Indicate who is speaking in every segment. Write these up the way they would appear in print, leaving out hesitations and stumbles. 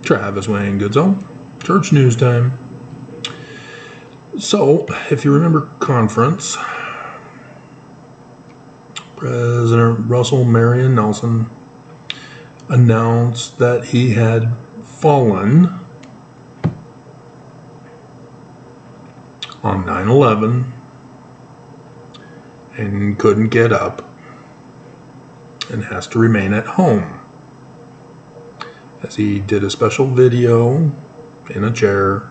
Speaker 1: Travis Wayne Goodsell, Church News Time. So, if you remember conference, President Russell Marion Nelson announced that he had fallen on 9/11 and couldn't get up and has to remain at home, as he did a special video in a chair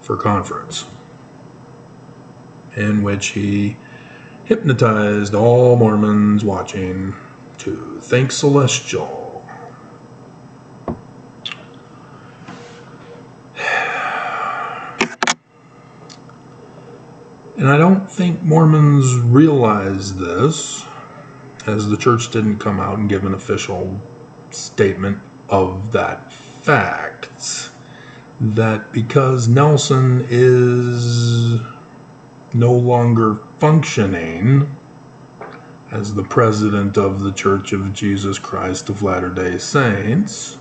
Speaker 1: for conference in which he hypnotized all Mormons watching to think celestial. And I don't think Mormons realize this, as the church didn't come out and give an official statement of that fact, that because Nelson is no longer functioning as the president of the Church of Jesus Christ of Latter-day Saints,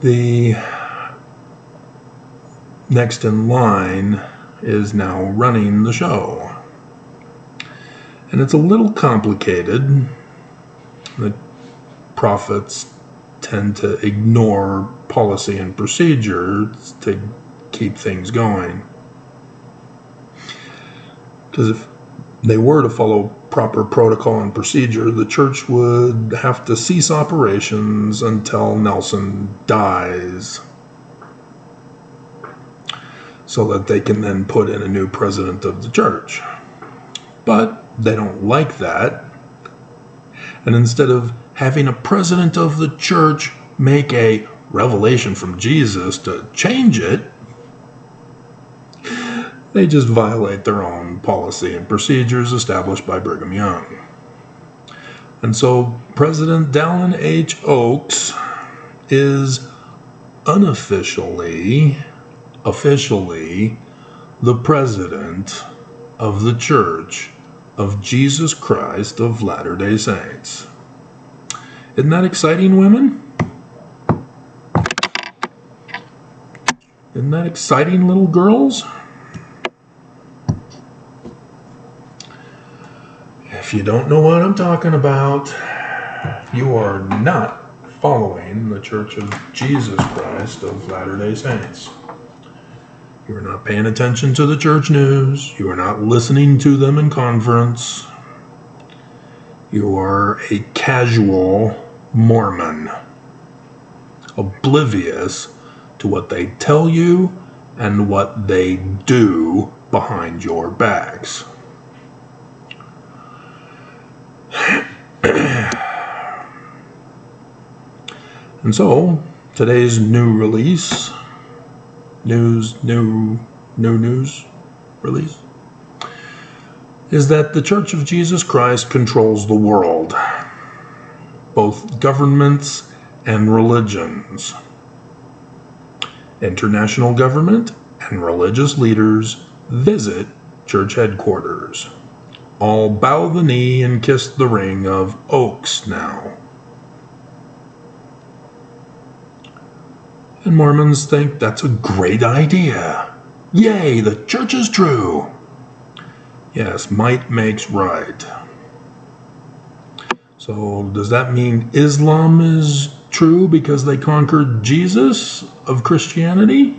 Speaker 1: the next in line is now running the show. And it's a little complicated. The prophets tend to ignore policy and procedures to keep things going. Because if they were to follow proper protocol and procedure, the church would have to cease operations until Nelson dies, so that they can then put in a new president of the church. But they don't like that. And instead of having a president of the church make a revelation from Jesus to change it, they just violate their own policy and procedures established by Brigham Young. And so President Dallin H. Oaks is officially the president of the Church of Jesus Christ of Latter-day Saints. Isn't that exciting, women? Isn't that exciting, little girls? If you don't know what I'm talking about, you are not following the Church of Jesus Christ of Latter-day Saints. You are not paying attention to the church news. You are not listening to them in conference. You are a casual Mormon, oblivious to what they tell you and what they do behind your backs. And so, today's new news release is that the Church of Jesus Christ controls the world, both governments and religions. International government and religious leaders visit church headquarters. All bow the knee and kiss the ring of Oaks now. And Mormons think that's a great idea. Yay, the church is true. Yes, might makes right. So does that mean Islam is true because they conquered Jesus of Christianity?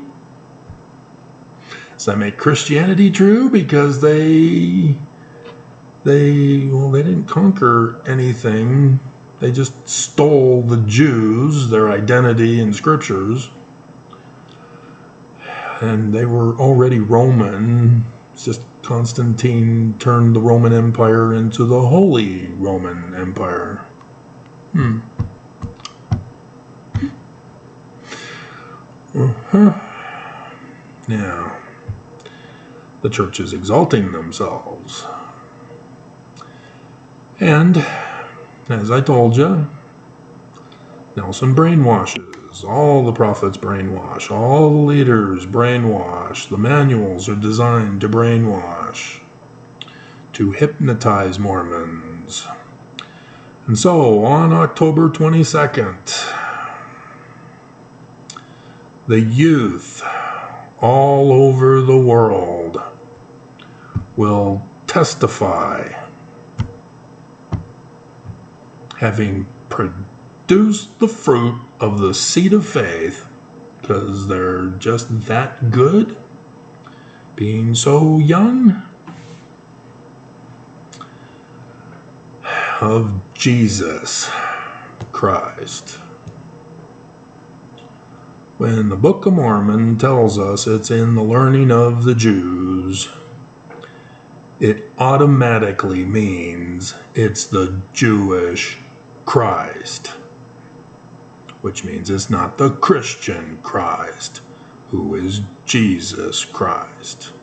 Speaker 1: Does that make Christianity true because they didn't conquer anything. They just stole the Jews, their identity and scriptures. And they were already Roman. It's just Constantine turned the Roman Empire into the Holy Roman Empire. Now, the church is exalting themselves. And, as I told you, Nelson brainwashes. All the prophets brainwash. All the leaders brainwash. The manuals are designed to brainwash, to hypnotize Mormons. And so, on October 22nd, The youth all over the world will testify, having produced the fruit of the seed of faith, because they're just that good, being so young, of Jesus Christ. When the Book of Mormon tells us it's in the learning of the Jews, it automatically means it's the Jewish Christ, which means it's not the Christian Christ, who is Jesus Christ.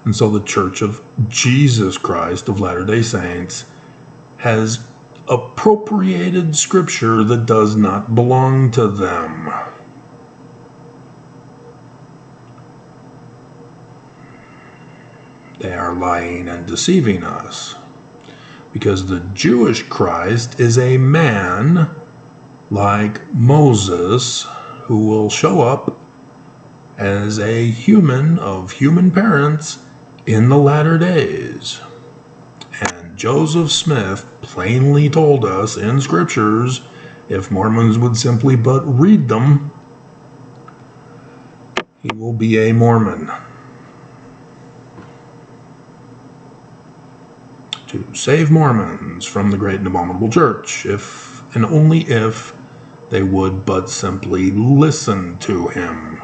Speaker 1: And so the Church of Jesus Christ of Latter-day Saints has appropriated scripture that does not belong to them. They are lying and deceiving us, because the Jewish Christ is a man like Moses, who will show up as a human of human parents in the latter days. And Joseph Smith plainly told us in scriptures, if Mormons would simply but read them, he will be a Mormon. To save Mormons from the great and abominable church, if and only if they would but simply listen to him.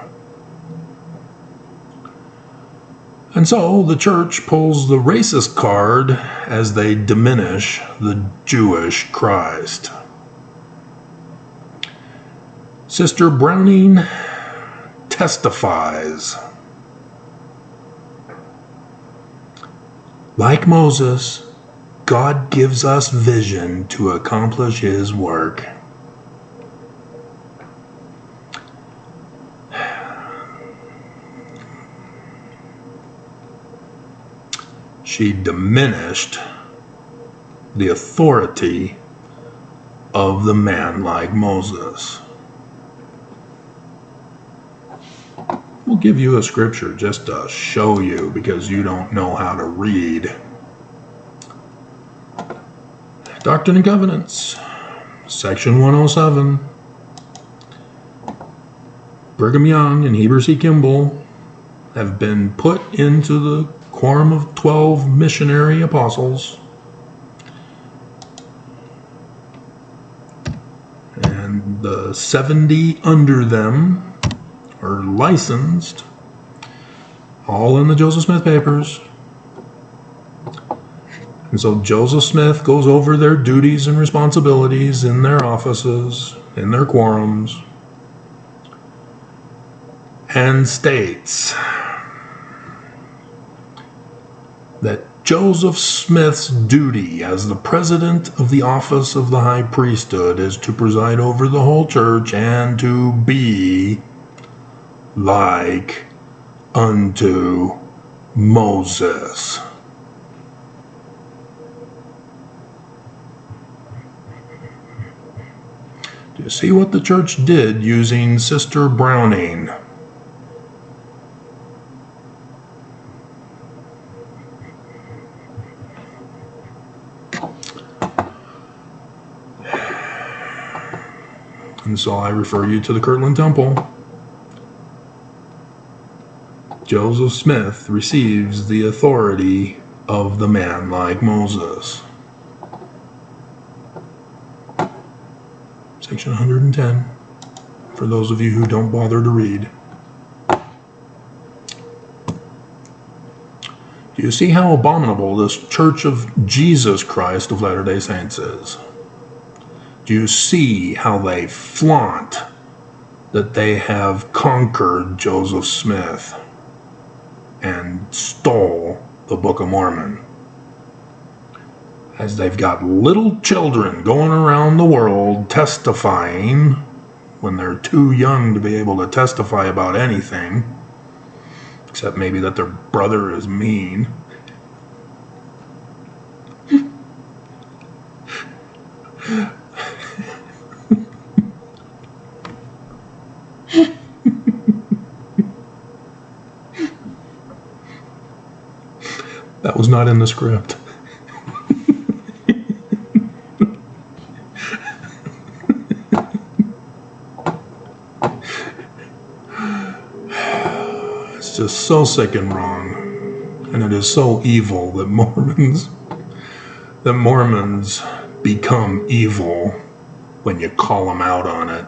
Speaker 1: And so the church pulls the racist card as they diminish the Jewish Christ. Sister Browning testifies, like Moses, God gives us vision to accomplish his work. She diminished the authority of the man like Moses. We'll give you a scripture just to show you, because you don't know how to read. Doctrine and Covenants, section 107. Brigham Young and Heber C. Kimball have been put into the Quorum of 12 missionary apostles, and the 70 under them are licensed, all in the Joseph Smith papers. And so Joseph Smith goes over their duties and responsibilities in their offices, in their quorums, and states that Joseph Smith's duty as the president of the office of the high priesthood is to preside over the whole church and to be like unto Moses. Do you see what the church did using Sister Browning? And so I refer you to the Kirtland Temple. Joseph Smith receives the authority of the man like Moses. Section 110, for those of you who don't bother to read. Do you see how abominable this Church of Jesus Christ of Latter-day Saints is? Do you see how they flaunt that they have conquered Joseph Smith and stole the Book of Mormon? As they've got little children going around the world testifying when they're too young to be able to testify about anything, except maybe that their brother is mean. not in the script. It's just so sick and wrong. And it is so evil that Mormons become evil when you call them out on it.